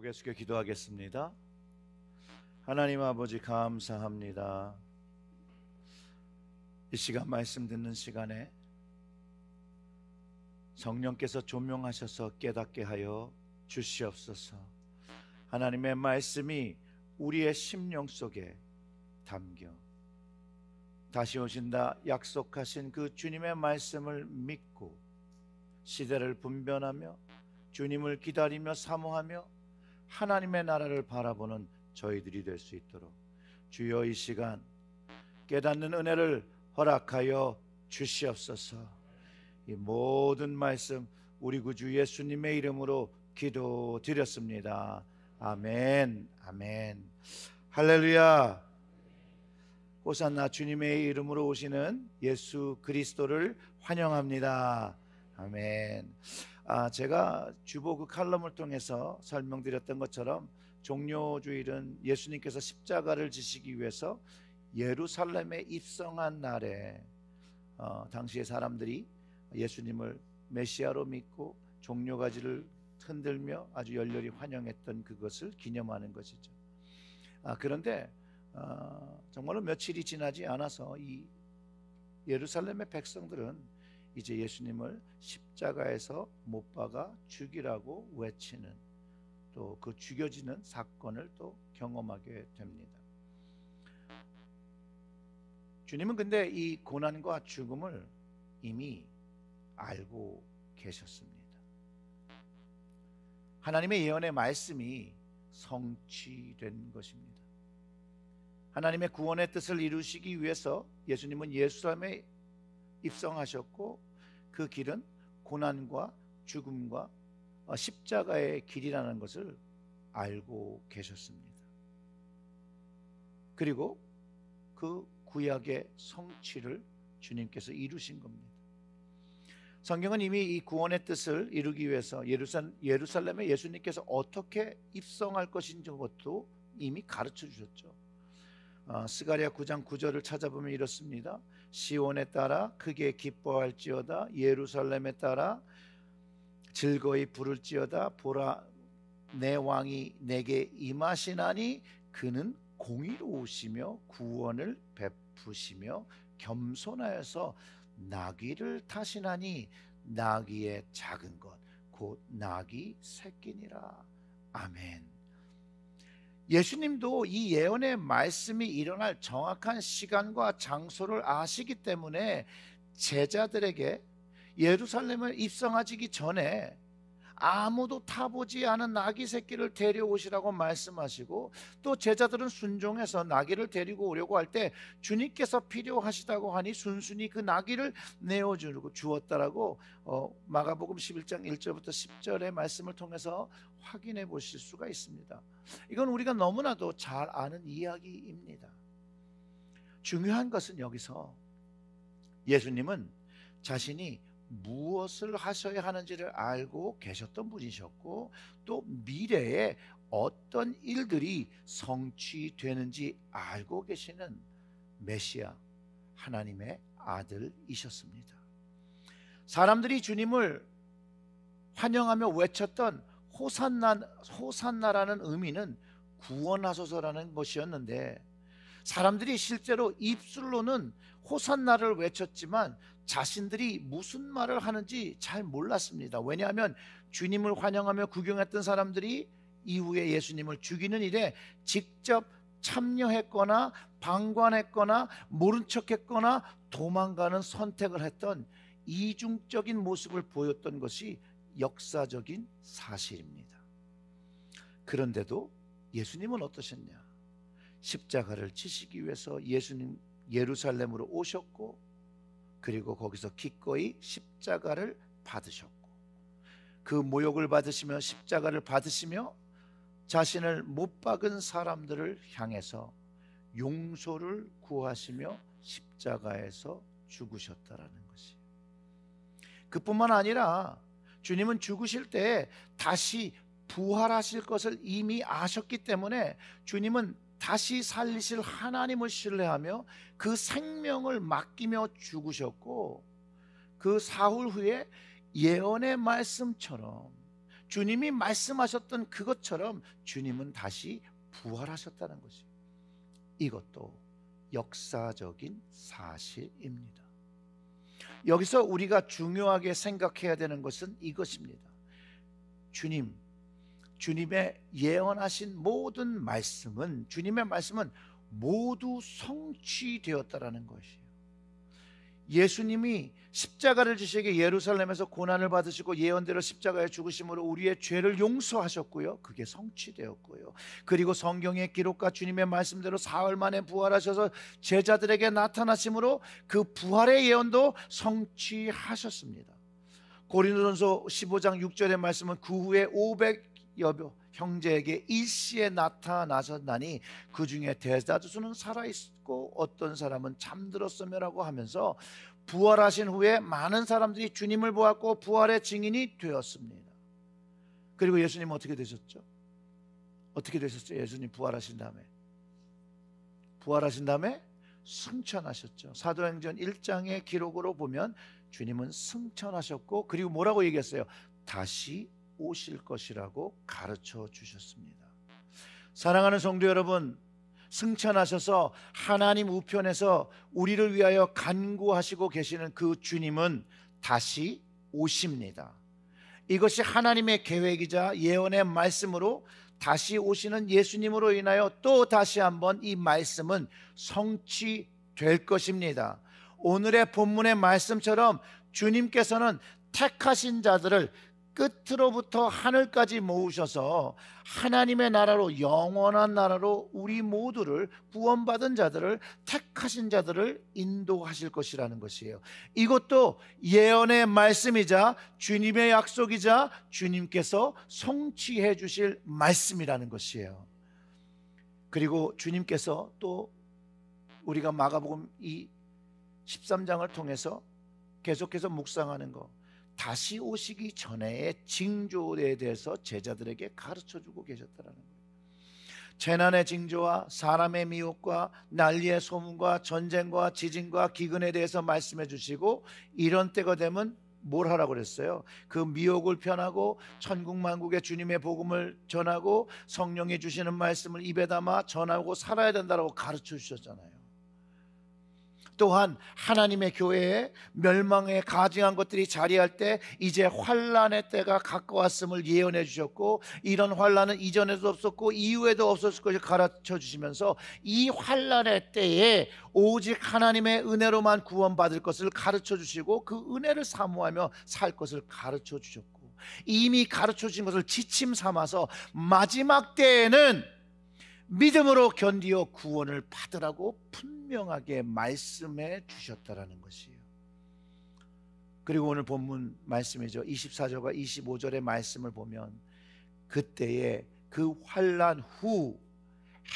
고개 숙여 기도하겠습니다. 하나님 아버지 감사합니다. 이 시간 말씀 듣는 시간에 성령께서 조명하셔서 깨닫게 하여 주시옵소서. 하나님의 말씀이 우리의 심령 속에 담겨 다시 오신다 약속하신 그 주님의 말씀을 믿고 시대를 분별하며 주님을 기다리며 사모하며 하나님의 나라를 바라보는 저희들이 될 수 있도록 주여 이 시간 깨닫는 은혜를 허락하여 주시옵소서. 이 모든 말씀 우리 구주 예수님의 이름으로 기도드렸습니다. 아멘. 아멘. 할렐루야. 호산나. 주님의 이름으로 오시는 예수 그리스도를 환영합니다. 아멘. 제가 주보 그 칼럼을 통해서 설명드렸던 것처럼 종료주일은 예수님께서 십자가를 지시기 위해서 예루살렘에 입성한 날에 당시의 사람들이 예수님을 메시아로 믿고 종려가지를 흔들며 아주 열렬히 환영했던 그것을 기념하는 것이죠. 그런데 정말로 며칠이 지나지 않아서 이 예루살렘의 백성들은 이제 예수님을 십자가에서 못 박아 죽이라고 외치는, 또 그 죽여지는 사건을 또 경험하게 됩니다. 주님은 근데 이 고난과 죽음을 이미 알고 계셨습니다. 하나님의 예언의 말씀이 성취된 것입니다. 하나님의 구원의 뜻을 이루시기 위해서 예수님은 예루살렘에 입성하셨고 그 길은 고난과 죽음과 십자가의 길이라는 것을 알고 계셨습니다. 그리고 그 구약의 성취를 주님께서 이루신 겁니다. 성경은 이미 이 구원의 뜻을 이루기 위해서 예루살렘에 예수님께서 어떻게 입성할 것인지 것도 이미 가르쳐 주셨죠. 스가랴 9장 9절을 찾아보면 이렇습니다. 시온에 따라 크게 기뻐할지어다. 예루살렘에 따라 즐거이 부를지어다. 보라, 내 왕이 내게 임하시나니 그는 공의로우시며 구원을 베푸시며 겸손하여서 나귀를 타시나니 나귀의 작은 것 곧 나귀 새끼니라. 아멘. 예수님도 이 예언의 말씀이 일어날 정확한 시간과 장소를 아시기 때문에 제자들에게 예루살렘을 입성하기 전에 아무도 타보지 않은 나귀 새끼를 데려오시라고 말씀하시고, 또 제자들은 순종해서 나귀를 데리고 오려고 할 때 주님께서 필요하시다고 하니 순순히 그 나귀를 내어주고 주었다라고 마가복음 11장 1절부터 10절의 말씀을 통해서 확인해 보실 수가 있습니다. 이건 우리가 너무나도 잘 아는 이야기입니다. 중요한 것은 여기서 예수님은 자신이 무엇을 하셔야 하는지를 알고 계셨던 분이셨고, 또 미래에 어떤 일들이 성취되는지 알고 계시는 메시아, 하나님의 아들이셨습니다. 사람들이 주님을 환영하며 외쳤던 호산나라는 의미는 구원하소서라는 것이었는데, 사람들이 실제로 입술로는 호산나를 외쳤지만 자신들이 무슨 말을 하는지 잘 몰랐습니다. 왜냐하면 주님을 환영하며 구경했던 사람들이 이후에 예수님을 죽이는 일에 직접 참여했거나 방관했거나 모른 척했거나 도망가는 선택을 했던 이중적인 모습을 보였던 것이 역사적인 사실입니다. 그런데도 예수님은 어떠셨냐? 십자가를 지시기 위해서 예수님 예루살렘으로 오셨고, 그리고 거기서 기꺼이 십자가를 받으셨고, 그 모욕을 받으시며 십자가를 받으시며 자신을 못 박은 사람들을 향해서 용서를 구하시며 십자가에서 죽으셨다라는 것이. 그뿐만 아니라 주님은 죽으실 때 다시 부활하실 것을 이미 아셨기 때문에 주님은 다시 살리실 하나님을 신뢰하며 그 생명을 맡기며 죽으셨고, 그 사흘 후에 예언의 말씀처럼 주님이 말씀하셨던 그것처럼 주님은 다시 부활하셨다는 것이, 이것도 역사적인 사실입니다. 여기서 우리가 중요하게 생각해야 되는 것은 이것입니다. 주님의 예언하신 모든 말씀은, 주님의 말씀은 모두 성취되었다라는 것이에요. 예수님이 십자가를 지시게 예루살렘에서 고난을 받으시고 예언대로 십자가에 죽으심으로 우리의 죄를 용서하셨고요, 그게 성취되었고요. 그리고 성경의 기록과 주님의 말씀대로 사흘 만에 부활하셔서 제자들에게 나타나심으로 그 부활의 예언도 성취하셨습니다. 고린도전서 15장 6절의 말씀은 그 후에 500여 형제에게 일시에 나타나셨나니 그 중에 대다수는 살아있고 어떤 사람은 잠들었으며라고 하면서 부활하신 후에 많은 사람들이 주님을 보았고 부활의 증인이 되었습니다. 그리고 예수님은 어떻게 되셨죠? 어떻게 되셨죠? 예수님 부활하신 다음에 승천하셨죠. 사도행전 1장의 기록으로 보면 주님은 승천하셨고, 그리고 뭐라고 얘기했어요? 다시 오실 것이라고 가르쳐 주셨습니다. 사랑하는 성도 여러분, 승천하셔서 하나님 우편에서 우리를 위하여 간구하시고 계시는 그 주님은 다시 오십니다. 이것이 하나님의 계획이자 예언의 말씀으로 다시 오시는 예수님으로 인하여 또 다시 한번 이 말씀은 성취될 것입니다. 오늘의 본문의 말씀처럼 주님께서는 택하신 자들을 끝으로부터 하늘까지 모으셔서 하나님의 나라로, 영원한 나라로 우리 모두를, 구원받은 자들을, 택하신 자들을 인도하실 것이라는 것이에요. 이것도 예언의 말씀이자 주님의 약속이자 주님께서 성취해 주실 말씀이라는 것이에요. 그리고 주님께서 또 우리가 마가복음 이 13장을 통해서 계속해서 묵상하는 것, 다시 오시기 전에의 징조에 대해서 제자들에게 가르쳐주고 계셨다는 거예요. 재난의 징조와 사람의 미혹과 난리의 소문과 전쟁과 지진과 기근에 대해서 말씀해 주시고, 이런 때가 되면 뭘 하라고 그랬어요? 그 미혹을 편하고 천국만국의 주님의 복음을 전하고 성령이 주시는 말씀을 입에 담아 전하고 살아야 된다고 가르쳐 주셨잖아요. 또한 하나님의 교회에 멸망에 가증한 것들이 자리할 때 이제 환난의 때가 가까웠음을 예언해 주셨고, 이런 환난은 이전에도 없었고 이후에도 없었을 것을 가르쳐 주시면서 이 환난의 때에 오직 하나님의 은혜로만 구원받을 것을 가르쳐 주시고 그 은혜를 사모하며 살 것을 가르쳐 주셨고, 이미 가르쳐 주신 것을 지침 삼아서 마지막 때에는 믿음으로 견디어 구원을 받으라고 분명하게 말씀해 주셨다라는 것이에요. 그리고 오늘 본문 말씀이죠. 24절과 25절의 말씀을 보면 그때에 그 환난 후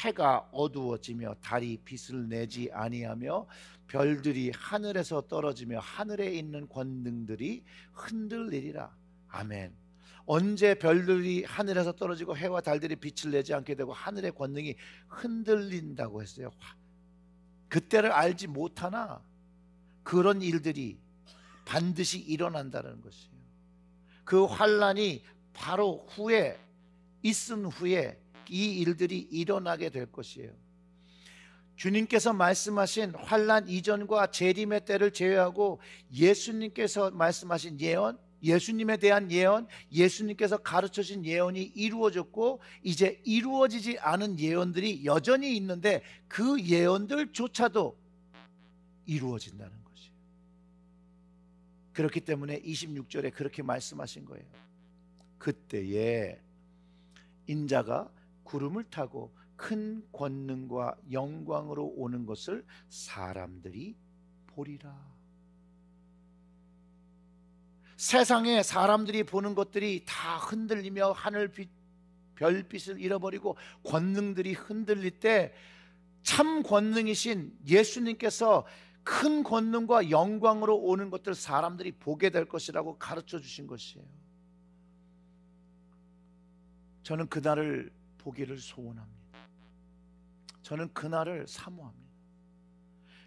해가 어두워지며 달이 빛을 내지 아니하며 별들이 하늘에서 떨어지며 하늘에 있는 권능들이 흔들리리라. 아멘. 언제 별들이 하늘에서 떨어지고 해와 달들이 빛을 내지 않게 되고 하늘의 권능이 흔들린다고 했어요? 그때를 알지 못하나 그런 일들이 반드시 일어난다는 것이에요. 그 환난이 바로 후에 있은 후에 이 일들이 일어나게 될 것이에요. 주님께서 말씀하신 환난 이전과 재림의 때를 제외하고 예수님께서 말씀하신 예언, 예수님에 대한 예언, 예수님께서 가르쳐주신 예언이 이루어졌고 이제 이루어지지 않은 예언들이 여전히 있는데 그 예언들조차도 이루어진다는 것이에요. 그렇기 때문에 26절에 그렇게 말씀하신 거예요. 그때에 인자가 구름을 타고 큰 권능과 영광으로 오는 것을 사람들이 보리라. 세상에 사람들이 보는 것들이 다 흔들리며 하늘빛, 별빛을 잃어버리고 권능들이 흔들릴 때 참 권능이신 예수님께서 큰 권능과 영광으로 오는 것들 사람들이 보게 될 것이라고 가르쳐 주신 것이에요. 저는 그날을 보기를 소원합니다. 저는 그날을 사모합니다.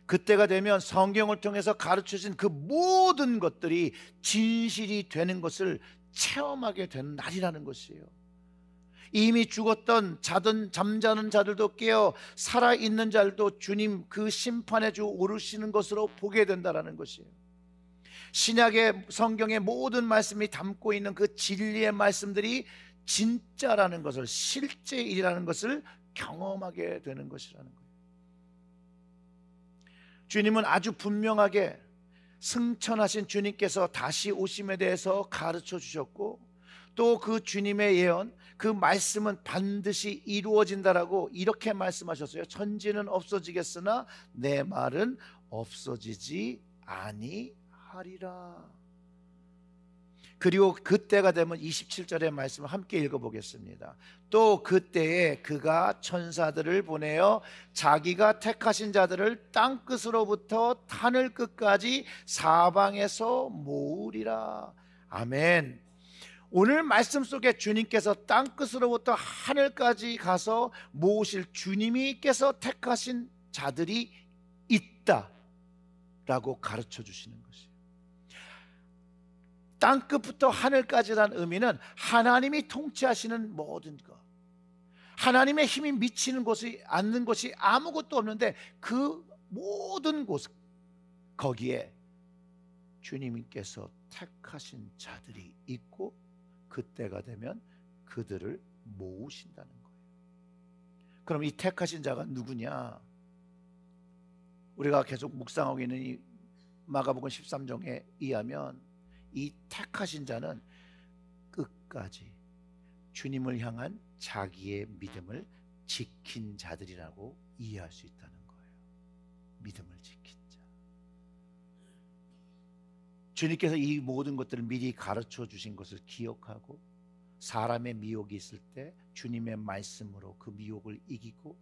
그때가 되면 성경을 통해서 가르쳐진 그 모든 것들이 진실이 되는 것을 체험하게 되는 날이라는 것이에요. 이미 죽었던 잠자는 자들도 깨어 살아있는 자들도 주님 그 심판의 주 오르시는 것으로 보게 된다는 것이에요. 신약의 성경의 모든 말씀이 담고 있는 그 진리의 말씀들이 진짜라는 것을, 실제 일이라는 것을 경험하게 되는 것이라는 거예요. 주님은 아주 분명하게 승천하신 주님께서 다시 오심에 대해서 가르쳐 주셨고, 또 그 주님의 예언, 그 말씀은 반드시 이루어진다라고 이렇게 말씀하셨어요. 천지는 없어지겠으나 내 말은 없어지지 아니하리라. 그리고 그때가 되면 27절의 말씀을 함께 읽어보겠습니다. 또 그때에 그가 천사들을 보내어 자기가 택하신 자들을 땅끝으로부터 하늘 끝까지 사방에서 모으리라. 아멘. 오늘 말씀 속에 주님께서 땅끝으로부터 하늘까지 가서 모으실 주님께서 택하신 자들이 있다라고 가르쳐 주시는 것이에요. 땅끝부터 하늘까지라는 의미는 하나님이 통치하시는 모든 것, 하나님의 힘이 미치는 곳이 않는 것이 아무것도 없는데 그 모든 곳, 거기에 주님께서 택하신 자들이 있고 그때가 되면 그들을 모으신다는 거예요. 그럼 이 택하신 자가 누구냐? 우리가 계속 묵상하고 있는 이 마가복음 13장에 의하면 이 택하신 자는 끝까지 주님을 향한 자기의 믿음을 지킨 자들이라고 이해할 수 있다는 거예요. 믿음을 지킨 자. 주님께서 이 모든 것들을 미리 가르쳐 주신 것을 기억하고 사람의 미혹이 있을 때 주님의 말씀으로 그 미혹을 이기고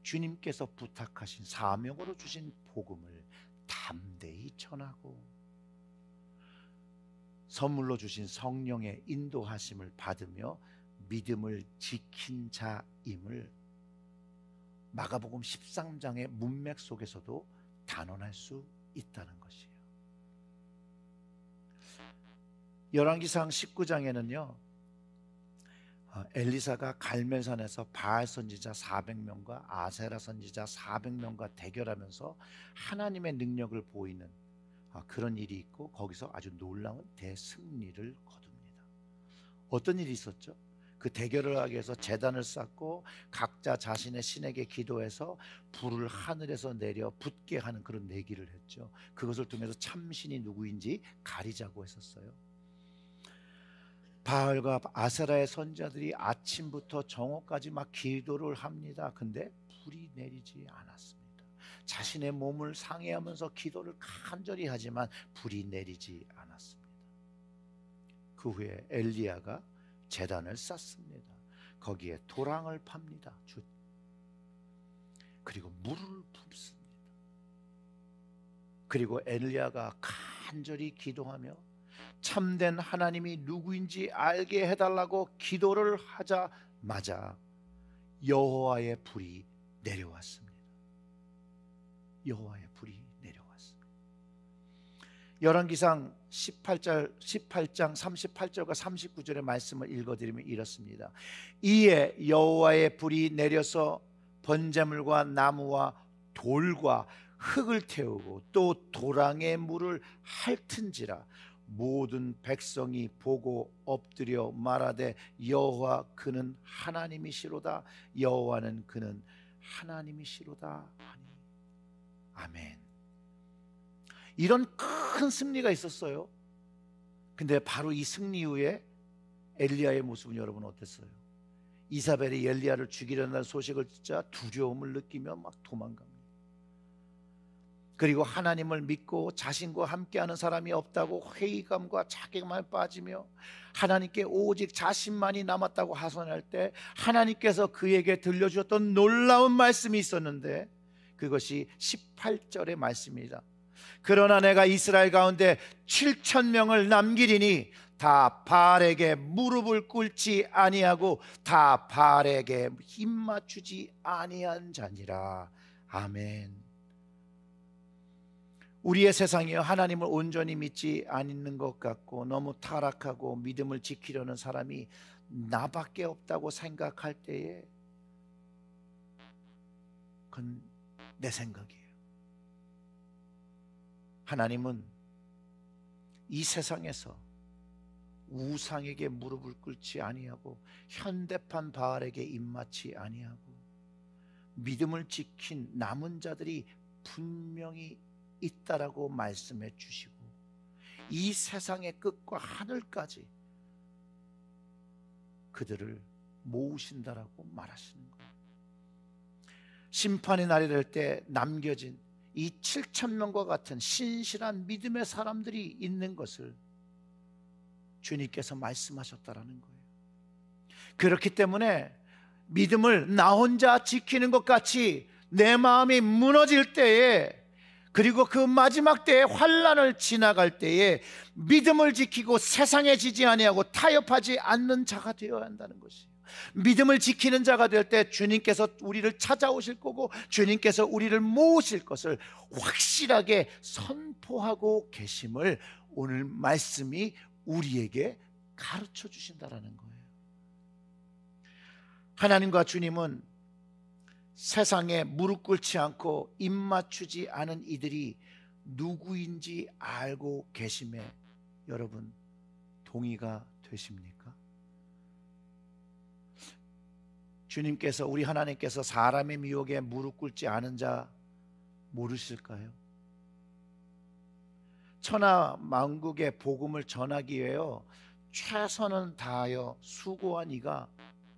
주님께서 부탁하신 사명으로 주신 복음을 담대히 전하고 선물로 주신 성령의 인도하심을 받으며 믿음을 지킨 자임을 마가복음 13장의 문맥 속에서도 단언할 수 있다는 것이에요. 열왕기상 19장에는요 엘리사가 갈멜산에서 바알 선지자 400명과 아세라 선지자 400명과 대결하면서 하나님의 능력을 보이는 그런 일이 있고 거기서 아주 놀라운 대승리를 거둡니다. 어떤 일이 있었죠? 그 대결을 하기 위해서 제단을 쌓고 각자 자신의 신에게 기도해서 불을 하늘에서 내려 붙게 하는 그런 내기를 했죠. 그것을 통해서 참신이 누구인지 가리자고 했었어요. 바알과 아세라의 선지자들이 아침부터 정오까지 막 기도를 합니다. 근데 불이 내리지 않았습니다. 자신의 몸을 상해하면서 기도를 간절히 하지만 불이 내리지 않았습니다. 그 후에 엘리야가 제단을 쌓습니다. 거기에 도랑을 팝니다. 그리고 물을 붓습니다. 그리고 엘리야가 간절히 기도하며 참된 하나님이 누구인지 알게 해달라고 기도를 하자마자 여호와의 불이 내려왔습니다. 여호와의 불이 내려왔습니다. 열왕기상 18장 38절과 39절의 말씀을 읽어드리면 이렇습니다. 이에 여호와의 불이 내려서 번제물과 나무와 돌과 흙을 태우고 또 도랑의 물을 핥은지라 모든 백성이 보고 엎드려 말하되 여호와 그는 하나님이시로다 여호와는 그는 하나님이시로다 하니. 아멘. 이런 큰 승리가 있었어요. 근데 바로 이 승리 후에 엘리야의 모습은 여러분 어땠어요? 이사벨이 엘리야를 죽이려는 소식을 듣자 두려움을 느끼며 막 도망갑니다. 그리고 하나님을 믿고 자신과 함께하는 사람이 없다고 회의감과 자괴감에 빠지며 하나님께 오직 자신만이 남았다고 하소연할 때 하나님께서 그에게 들려주셨던 놀라운 말씀이 있었는데 그것이 18절의 말씀입니다. 그러나 내가 이스라엘 가운데 7,000명을 남기리니 다 바알에게 무릎을 꿇지 아니하고 다 바알에게 힘 맞추지 아니한 자니라. 아멘. 우리의 세상이요, 하나님을 온전히 믿지 않는 것 같고 너무 타락하고 믿음을 지키려는 사람이 나밖에 없다고 생각할 때에 그건 내 생각이에요. 하나님은 이 세상에서 우상에게 무릎을 꿇지 아니하고 현대판 바알에게 입맞지 아니하고 믿음을 지킨 남은 자들이 분명히 있다라고 말씀해 주시고 이 세상의 끝과 하늘까지 그들을 모으신다라고 말하시는 거예요. 심판의 날이 될 때 남겨진 이 7,000명과 같은 신실한 믿음의 사람들이 있는 것을 주님께서 말씀하셨다라는 거예요. 그렇기 때문에 믿음을 나 혼자 지키는 것 같이 내 마음이 무너질 때에, 그리고 그 마지막 때에 환난을 지나갈 때에 믿음을 지키고 세상에 지지 아니하고 타협하지 않는 자가 되어야 한다는 것이에요. 믿음을 지키는 자가 될 때 주님께서 우리를 찾아오실 거고 주님께서 우리를 모으실 것을 확실하게 선포하고 계심을 오늘 말씀이 우리에게 가르쳐 주신다라는 거예요. 하나님과 주님은 세상에 무릎 꿇지 않고 입 맞추지 않은 이들이 누구인지 알고 계심에 여러분 동의가 되십니까? 주님께서, 우리 하나님께서 사람의 미혹에 무릎 꿇지 않은 자 모르실까요? 천하 만국의 복음을 전하기 위하여 최선을 다하여 수고한 이가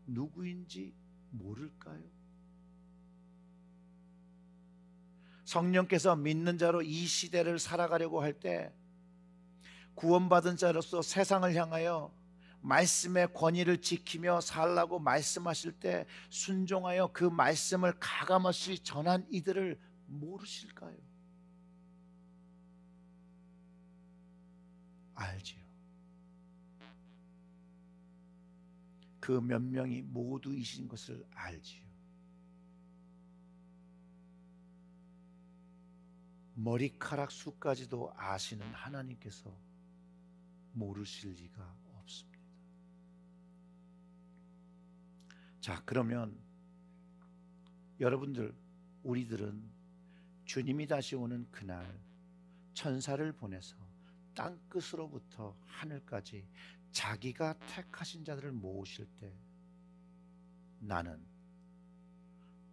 누구인지 모를까요? 성령께서 믿는 자로 이 시대를 살아가려고 할 때 구원받은 자로서 세상을 향하여 말씀의 권위를 지키며 살라고 말씀하실 때 순종하여 그 말씀을 가감없이 전한 이들을 모르실까요? 알지요. 그 몇 명이 모두이신 것을 알지요. 머리카락 수까지도 아시는 하나님께서 모르실 리가 없습니다. 자, 그러면 여러분들, 우리들은 주님이 다시 오는 그날 천사를 보내서 땅끝으로부터 하늘까지 자기가 택하신 자들을 모으실 때 나는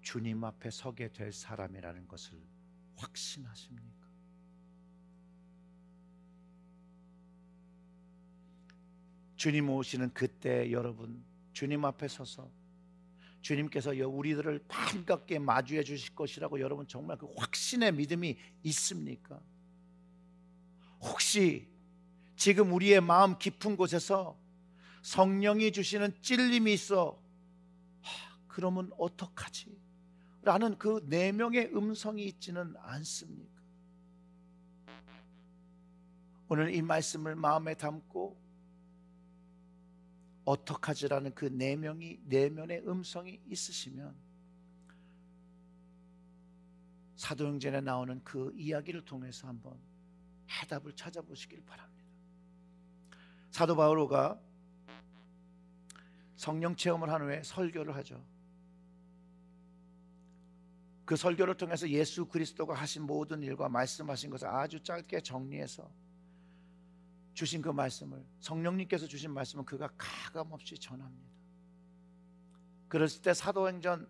주님 앞에 서게 될 사람이라는 것을 확신하십니까? 주님 오시는 그때 여러분 주님 앞에 서서 주님께서 우리들을 반갑게 마주해 주실 것이라고 여러분 정말 그 확신의 믿음이 있습니까? 혹시 지금 우리의 마음 깊은 곳에서 성령이 주시는 찔림이 있어 그러면 어떡하지? 라는 그 내명의 음성이 있지는 않습니까? 오늘 이 말씀을 마음에 담고 어떡하지라는 그 내면의 음성이 있으시면 사도행전에 나오는 그 이야기를 통해서 한번 해답을 찾아보시길 바랍니다. 사도 바오로가 성령 체험을 한 후에 설교를 하죠. 그 설교를 통해서 예수 그리스도가 하신 모든 일과 말씀하신 것을 아주 짧게 정리해서 주신 그 말씀을, 성령님께서 주신 말씀을 그가 가감없이 전합니다. 그랬을 때 사도행전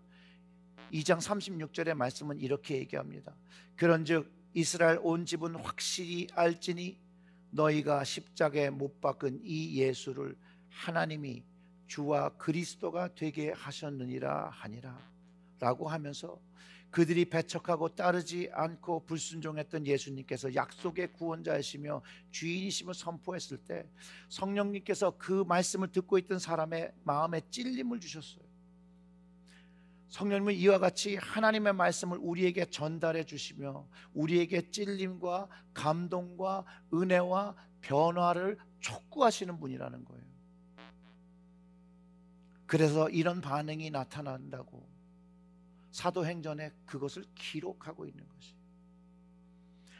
2장 36절의 말씀은 이렇게 얘기합니다. 그런즉 이스라엘 온 집은 확실히 알지니 너희가 십자가에 못 박은 이 예수를 하나님이 주와 그리스도가 되게 하셨느니라 하니라 라고 하면서 그들이 배척하고 따르지 않고 불순종했던 예수님께서 약속의 구원자이시며 주인이심을 선포했을 때 성령님께서 그 말씀을 듣고 있던 사람의 마음에 찔림을 주셨어요. 성령님은 이와 같이 하나님의 말씀을 우리에게 전달해 주시며 우리에게 찔림과 감동과 은혜와 변화를 촉구하시는 분이라는 거예요. 그래서 이런 반응이 나타난다고 사도행전에 그것을 기록하고 있는 것이에요.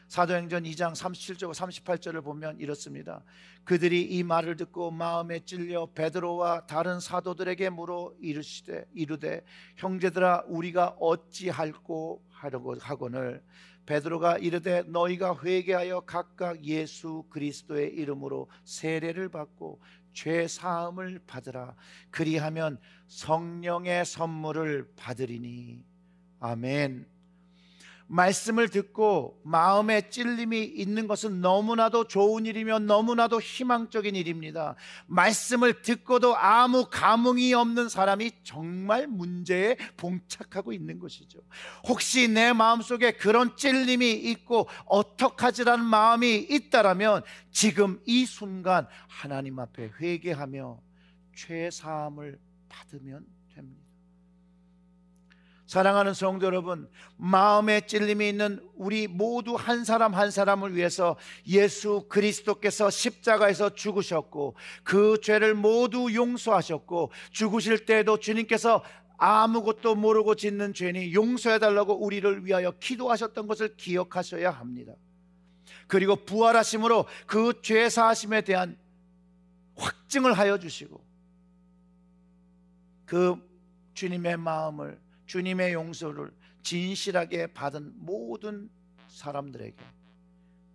사도행전 2장 37절 38절을 보면 이렇습니다. 그들이 이 말을 듣고 마음에 찔려 베드로와 다른 사도들에게 물어 이르되 형제들아 우리가 어찌할꼬 하거늘 베드로가 이르되 너희가 회개하여 각각 예수 그리스도의 이름으로 세례를 받고 죄 사함을 받으라. 그리하면 성령의 선물을 받으리니. 아멘. 말씀을 듣고 마음에 찔림이 있는 것은 너무나도 좋은 일이며 너무나도 희망적인 일입니다. 말씀을 듣고도 아무 감흥이 없는 사람이 정말 문제에 봉착하고 있는 것이죠. 혹시 내 마음속에 그런 찔림이 있고 어떡하지라는 마음이 있다라면 지금 이 순간 하나님 앞에 회개하며 죄 사함을 받으면 됩니다. 사랑하는 성도 여러분, 마음에 찔림이 있는 우리 모두 한 사람 한 사람을 위해서 예수 그리스도께서 십자가에서 죽으셨고 그 죄를 모두 용서하셨고 죽으실 때에도 주님께서 아무것도 모르고 짓는 죄니 용서해달라고 우리를 위하여 기도하셨던 것을 기억하셔야 합니다. 그리고 부활하심으로 그 죄 사하심에 대한 확증을 하여 주시고 그 주님의 마음을, 주님의 용서를 진실하게 받은 모든 사람들에게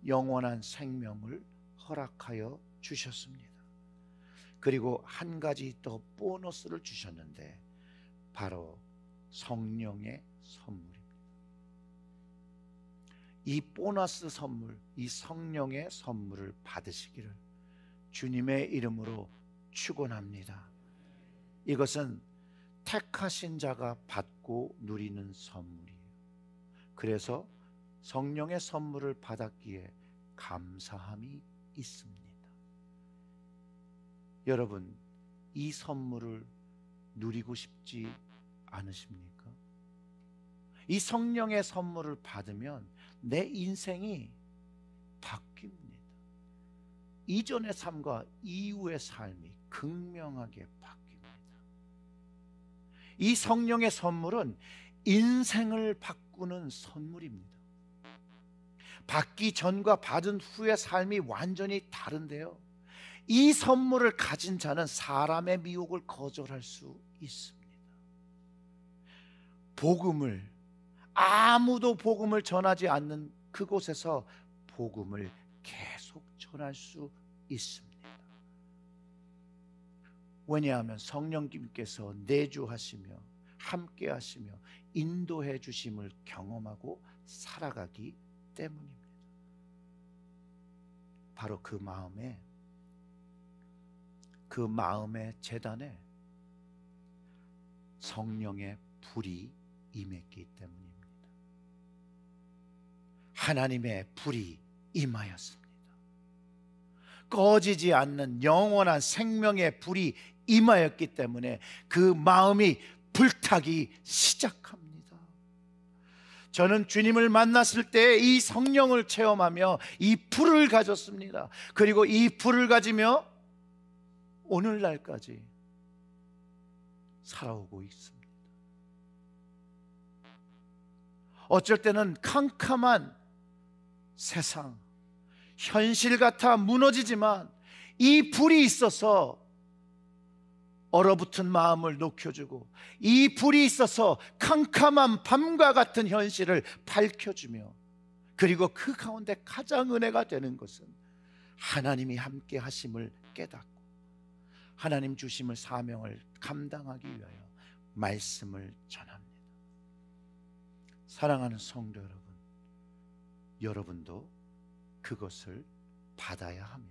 영원한 생명을 허락하여 주셨습니다. 그리고 한 가지 더 보너스를 주셨는데 바로 성령의 선물입니다. 이 보너스 선물, 이 성령의 선물을 받으시기를 주님의 이름으로 축원합니다. 이것은 택하신 자가 받고 누리는 선물이에요. 그래서 성령의 선물을 받았기에 감사함이 있습니다. 여러분, 이 선물을 누리고 싶지 않으십니까? 이 성령의 선물을 받으면 내 인생이 바뀝니다. 이전의 삶과 이후의 삶이 극명하게 바뀝니다. 이 성령의 선물은 인생을 바꾸는 선물입니다. 받기 전과 받은 후의 삶이 완전히 다른데요, 이 선물을 가진 자는 사람의 미혹을 거절할 수 있습니다. 복음을, 아무도 복음을 전하지 않는 그곳에서 복음을 계속 전할 수 있습니다. 왜냐하면 성령님께서 내주하시며 함께 하시며 인도해 주심을 경험하고 살아가기 때문입니다. 바로 그 마음의 제단에 성령의 불이 임했기 때문입니다. 하나님의 불이 임하였습니다. 꺼지지 않는 영원한 생명의 불이 임하였기 때문에 그 마음이 불타기 시작합니다. 저는 주님을 만났을 때 이 성령을 체험하며 이 불을 가졌습니다. 그리고 이 불을 가지며 오늘날까지 살아오고 있습니다. 어쩔 때는 캄캄한 세상, 현실 같아 무너지지만 이 불이 있어서 얼어붙은 마음을 녹여주고 이 불이 있어서 캄캄한 밤과 같은 현실을 밝혀주며 그리고 그 가운데 가장 은혜가 되는 것은 하나님이 함께 하심을 깨닫고 하나님 주심을 사명을 감당하기 위하여 말씀을 전합니다. 사랑하는 성도 여러분, 여러분도 그것을 받아야 하며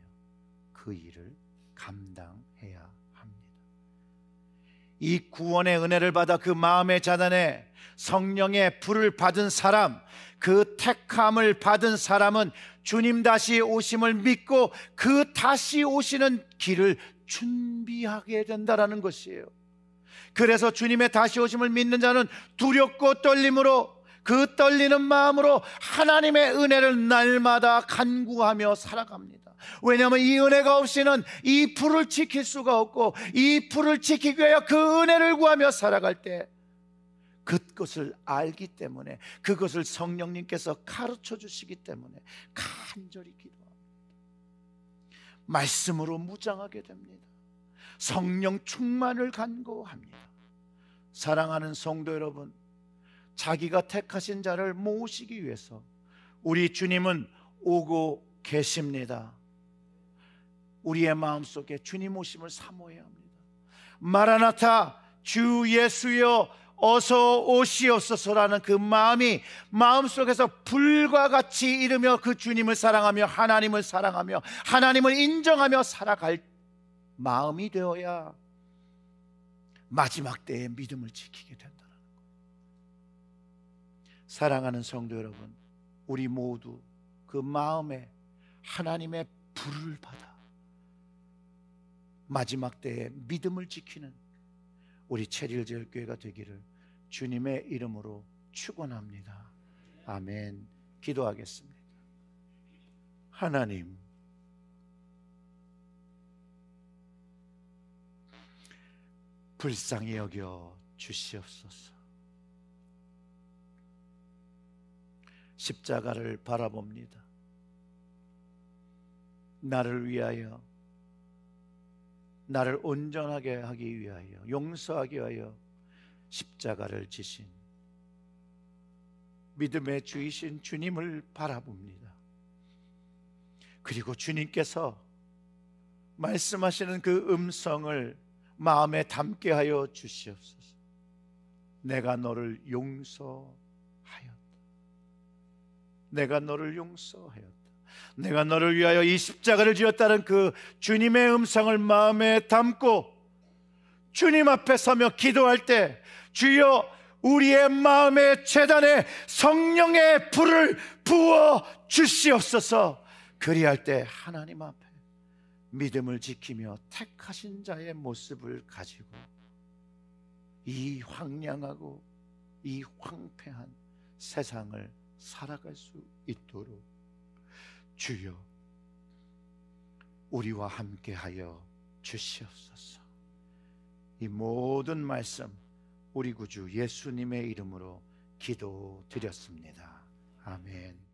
그 일을 감당해야 합니다. 이 구원의 은혜를 받아 그 마음의 자단에 성령의 불을 받은 사람, 그 택함을 받은 사람은 주님 다시 오심을 믿고 그 다시 오시는 길을 준비하게 된다라는 것이에요. 그래서 주님의 다시 오심을 믿는 자는 두렵고 떨림으로, 그 떨리는 마음으로 하나님의 은혜를 날마다 간구하며 살아갑니다. 왜냐하면 이 은혜가 없이는 이 불을 지킬 수가 없고, 이 불을 지키기 위하여 그 은혜를 구하며 살아갈 때 그것을 알기 때문에, 그것을 성령님께서 가르쳐 주시기 때문에 간절히 기도합니다. 말씀으로 무장하게 됩니다. 성령 충만을 간구합니다. 사랑하는 성도 여러분, 자기가 택하신 자를 모으시기 위해서 우리 주님은 오고 계십니다. 우리의 마음속에 주님 오심을 사모해야 합니다. 마라나타, 주 예수여 어서 오시옵소서라는 그 마음이 마음속에서 불과 같이 이르며 그 주님을 사랑하며 하나님을 사랑하며 하나님을 인정하며 살아갈 마음이 되어야 마지막 때에 믿음을 지키게 된다는 것. 사랑하는 성도 여러분, 우리 모두 그 마음에 하나님의 불을 받아 마지막 때에 믿음을 지키는 우리 체리힐제일교회가 되기를 주님의 이름으로 축원합니다. 아멘. 기도하겠습니다. 하나님, 불쌍히 여겨 주시옵소서. 십자가를 바라봅니다. 나를 위하여, 나를 온전하게 하기 위하여, 용서하기 위하여 십자가를 지신 믿음의 주이신 주님을 바라봅니다. 그리고 주님께서 말씀하시는 그 음성을 마음에 담게 하여 주시옵소서. 내가 너를 용서하였다. 내가 너를 용서하였다. 내가 너를 위하여 이 십자가를 지었다는 그 주님의 음성을 마음에 담고 주님 앞에 서며 기도할 때, 주여 우리의 마음의 제단에 성령의 불을 부어 주시옵소서. 그리할 때 하나님 앞에 믿음을 지키며 택하신 자의 모습을 가지고 이 황량하고 이 황폐한 세상을 살아갈 수 있도록 주여 우리와 함께하여 주시옵소서. 이 모든 말씀 우리 구주 예수님의 이름으로 기도드렸습니다. 아멘.